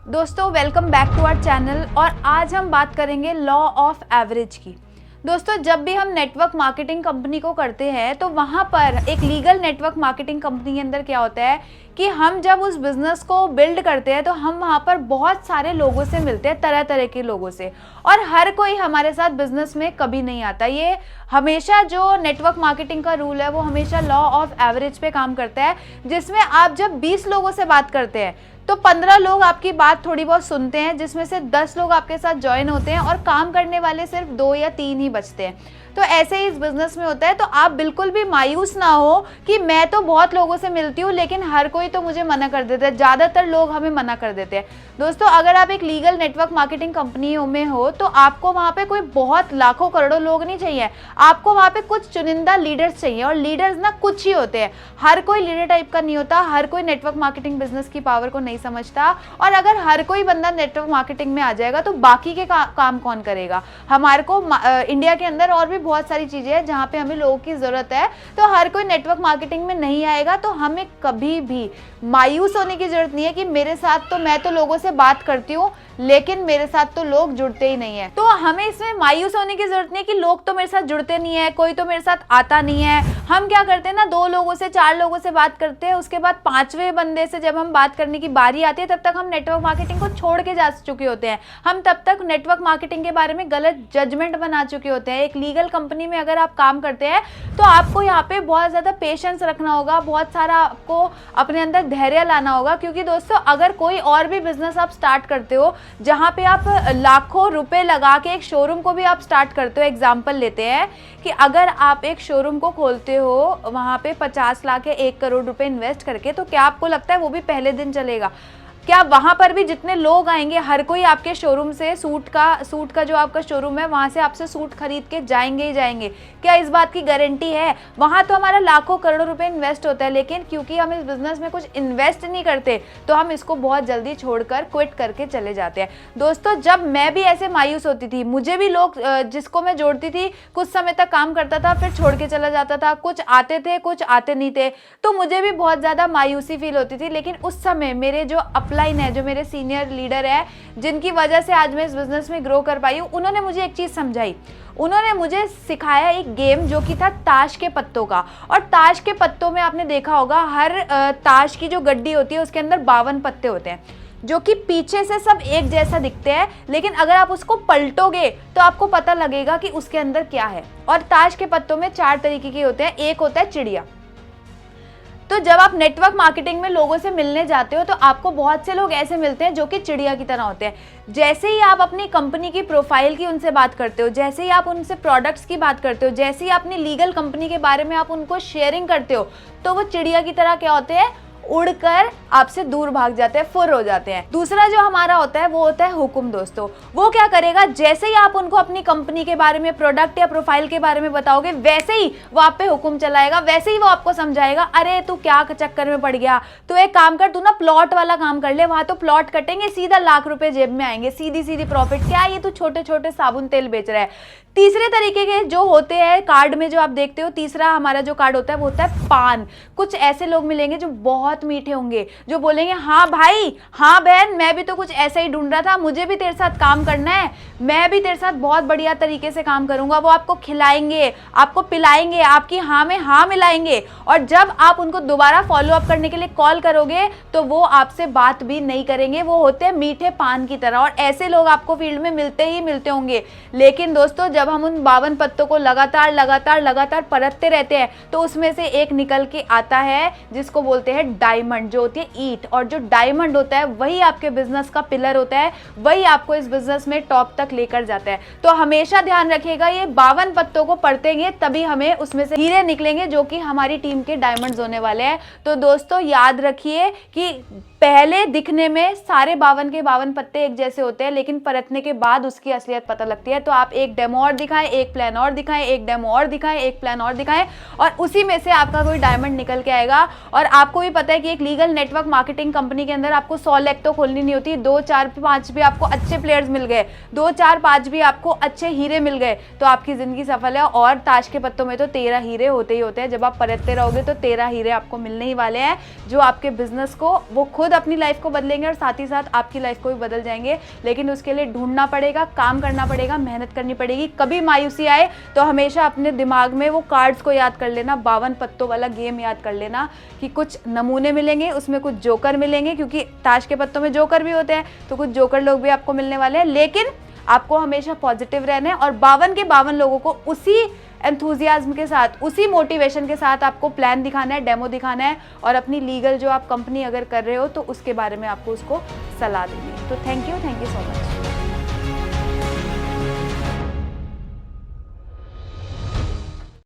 दोस्तों welcome back to our channel. और आज हम बात करेंगे लॉ ऑफ एवरेज की। दोस्तों जब भी हम नेटवर्क मार्केटिंग कंपनी को करते हैं तो वहाँ पर एक लीगल नेटवर्क मार्केटिंग कंपनी के अंदर क्या होता है कि हम जब उस बिज़नेस को बिल्ड करते हैं तो हम वहाँ पर बहुत सारे लोगों से मिलते हैं, तरह तरह के लोगों से, और हर कोई हमारे साथ बिजनेस में कभी नहीं आता। ये हमेशा जो नेटवर्क मार्केटिंग का रूल है वो हमेशा लॉ ऑफ एवरेज पे काम करता है, जिसमें आप जब 20 लोगों से बात करते हैं तो 15 लोग आपकी बात थोड़ी बहुत सुनते हैं, जिसमें से 10 लोग आपके साथ ज्वाइन होते हैं और काम करने वाले सिर्फ 2 या 3 ही बचते हैं। तो ऐसे ही इस बिजनेस में होता है। तो आप बिल्कुल भी मायूस ना हो कि मैं तो बहुत लोगों से मिलती हूँ लेकिन हर कोई तो मुझे मना कर देता है, ज़्यादातर लोग हमें मना कर देते हैं। दोस्तों अगर आप एक लीगल नेटवर्क मार्केटिंग कंपनी में हो तो आपको वहाँ पे कोई बहुत लाखों करोड़ों लोग नहीं चाहिए, आपको वहाँ पे कुछ चुनिंदा लीडर्स चाहिए। और लीडर्स ना कुछ ही होते हैं, हर कोई लीडर टाइप का नहीं होता, हर कोई नेटवर्क मार्केटिंग बिजनेस की पावर को नहीं समझता। और अगर हर कोई बंदा नेटवर्क मार्केटिंग में आ जाएगा तो बाकी के काम कौन करेगा। हमारे को इंडिया के अंदर और भी बहुत सारी चीजें हैं जहाँ पे हमें लोगों की जरूरत है, तो हर कोई नेटवर्क मार्केटिंग में नहीं आएगा। तो हमें कभी भी मायूस होने की जरूरत नहीं है कि मेरे साथ तो मैं तो लोगों से बात करती हूँ लेकिन मेरे साथ तो लोग जुड़ते ही नहीं है। तो हमें इसमें मायूस होने की जरूरत नहीं है कि लोग तो मेरे साथ जुड़ते नहीं है, कोई तो मेरे साथ आता नहीं है। हम क्या करते हैं ना, 2 लोगों से 4 लोगों से बात करते हैं, उसके बाद 5वें बंदे से जब हम बात करने की बारी आती है तब तक हम नेटवर्क मार्केटिंग को छोड़ के जा चुके होते हैं। हम तब तक नेटवर्क मार्केटिंग के बारे में गलत जजमेंट बना चुके होते हैं। एक लीगल कंपनी में अगर आप काम करते हैं तो आपको यहाँ पे बहुत ज़्यादा पेशेंस रखना होगा, बहुत सारा आपको अपने अंदर धैर्य लाना होगा। क्योंकि दोस्तों अगर कोई और भी बिजनेस आप स्टार्ट करते हो जहाँ पे आप लाखों रुपए लगा के एक शोरूम को भी आप स्टार्ट करते हो, एग्जाम्पल लेते हैं कि अगर आप एक शोरूम को खोलते हो वहाँ पे 50 लाख या 1 करोड़ रुपए इन्वेस्ट करके, तो क्या आपको लगता है वो भी पहले दिन चलेगा? क्या वहां पर भी जितने लोग आएंगे हर कोई आपके शोरूम से सूट का जो आपका शोरूम है वहां से आपसे सूट खरीद के जाएंगे ही जाएंगे? क्या इस बात की गारंटी है? वहां तो हमारा लाखों करोड़ों रुपए इन्वेस्ट होता है, लेकिन क्योंकि हम इस बिजनेस में कुछ इन्वेस्ट नहीं करते तो हम इसको बहुत जल्दी छोड़कर क्विट करके चले जाते हैं। दोस्तों जब मैं भी ऐसे मायूस होती थी, मुझे भी लोग जिसको मैं जोड़ती थी कुछ समय तक काम करता था फिर छोड़ के चला जाता था, कुछ आते थे कुछ आते नहीं थे, तो मुझे भी बहुत ज्यादा मायूसी फील होती थी। लेकिन उस समय मेरे जो अपलाइन है, जो मेरे सीनियर लीडर है, जिनकी वजह से आज मैं इस बिजनेस में ग्रो कर पाई हूँ, उन्होंने मुझे एक चीज समझाई। उन्होंने मुझे सिखाया एक गेम जो कि था ताश के पत्तों का। और ताश के पत्तों में आपने देखा होगा हर ताश की जो गड्डी होती है उसके अंदर 52 पत्ते होते हैं, जो कि पीछे से सब एक जैसा दिखते हैं, लेकिन अगर आप उसको पलटोगे तो आपको पता लगेगा कि उसके अंदर क्या है। और ताश के पत्तों में 4 तरीके के होते हैं। एक होता है चिड़िया। तो जब आप नेटवर्क मार्केटिंग में लोगों से मिलने जाते हो तो आपको बहुत से लोग ऐसे मिलते हैं जो कि चिड़िया की तरह होते हैं। जैसे ही आप अपनी कंपनी की प्रोफाइल की उनसे बात करते हो, जैसे ही आप उनसे प्रोडक्ट्स की बात करते हो, जैसे ही अपनी लीगल कंपनी के बारे में आप उनको शेयरिंग करते हो, तो वो चिड़िया की तरह क्या होते हैं, उड़कर आपसे दूर भाग जाते हैं, फुर हो जाते हैं। दूसरा जो हमारा होता है वो होता है हुक्म। दोस्तों वो क्या करेगा, जैसे ही आप उनको अपनी कंपनी के बारे में, प्रोडक्ट या प्रोफाइल के बारे में बताओगे, वैसे ही वो आप पे हुक्म चलाएगा, वैसे ही वो आपको समझाएगा, अरे तू क्या चक्कर में पड़ गया, तू एक काम कर, तू ना प्लॉट वाला काम कर ले, वहां तो प्लॉट कटेंगे, सीधा लाख रुपए जेब में आएंगे, सीधी सीधी प्रॉफिट। क्या ये तू छोटे छोटे साबुन तेल बेच रहा है। तीसरे तरीके के जो होते हैं कार्ड में जो आप देखते हो, तीसरा हमारा जो कार्ड होता है वो होता है पान। कुछ ऐसे लोग मिलेंगे जो बहुत मीठे होंगे, जो बोलेंगे हाँ भाई, हाँ बहन, मैं भी तो कुछ ऐसा ही ढूंढ रहा था, मुझे भी तेरे साथ काम करना है, मैं भी तेरे साथ बहुत बढ़िया तरीके से काम करूंगा। वो आपको खिलाएंगे, आपको पिलाएंगे, आपकी हाँ में हाँ मिलाएंगे, और जब आप उनको दोबारा फॉलो अप करने के लिए कॉल करोगे तो वो आपसे बात भी नहीं करेंगे। वो होते हैं मीठे पान की तरह, और ऐसे लोग आपको फील्ड में मिलते ही मिलते होंगे। लेकिन दोस्तों जब हम उन 52 पत्तों को लगातार लगातार लगातार परतते रहते हैं तो उसमें से एक निकल के आता है जिसको बोलते हैं डायमंड, जो होती है ईंट। और जो डायमंड होता है वही आपके बिजनेस का पिलर होता है, वही आपको इस बिजनेस में टॉप तक लेकर जाता है। तो हमेशा ध्यान रखिएगा, ये 52 पत्तों को परतेंगे तभी हमें उसमें से हीरे निकलेंगे, जो कि हमारी टीम के डायमंड्स होने वाले हैं। तो दोस्तों याद रखिए कि पहले दिखने में सारे 52 के 52 पत्ते एक जैसे होते हैं, लेकिन परतने के बाद उसकी असलियत पता लगती है। तो आप एक डेमो और दिखाएं, एक प्लान और दिखाएं, एक डेमो और दिखाएं, एक प्लान और दिखाएं, और उसी में से आपका कोई डायमंड निकल के आएगा। और आपको भी पता है कि एक लीगल नेटवर्क मार्केटिंग कंपनी के अंदर आपको 100 लाख तो खोलनी नहीं होती, 2 4 5 भी आपको अच्छे प्लेयर्स मिल गए, 2 4 5 भी आपको अच्छे हीरे मिल गए तो आपकी जिंदगी सफल है। और ताश के पत्तों में तो 13 हीरे होते ही होते हैं। जब आप परतते रहोगे तो 13 हीरे आपको मिलने ही वाले हैं, जो आपके बिजनेस को वो खुद खुद अपनी लाइफ को बदलेंगे और साथ ही साथ आपकी लाइफ को भी बदल जाएंगे। लेकिन उसके लिए ढूंढना पड़ेगा, काम करना पड़ेगा, मेहनत करनी पड़ेगी। कभी मायूसी आए तो हमेशा अपने दिमाग में वो कार्ड्स को याद कर लेना, 52 पत्तों वाला गेम याद कर लेना कि कुछ नमूने मिलेंगे, उसमें कुछ जोकर मिलेंगे, क्योंकि ताश के पत्तों में जोकर भी होते हैं, तो कुछ जोकर लोग भी आपको मिलने वाले हैं। लेकिन आपको हमेशा पॉजिटिव रहना है और 52 के 52 लोगों को उसी एंथुजियाज्म के साथ, उसी मोटिवेशन के साथ आपको प्लान दिखाना है, डेमो दिखाना है और अपनी लीगल जो आप कंपनी अगर कर रहे हो तो उसके बारे में आपको उसको सलाह देनी है। तो थैंक यू सो मच।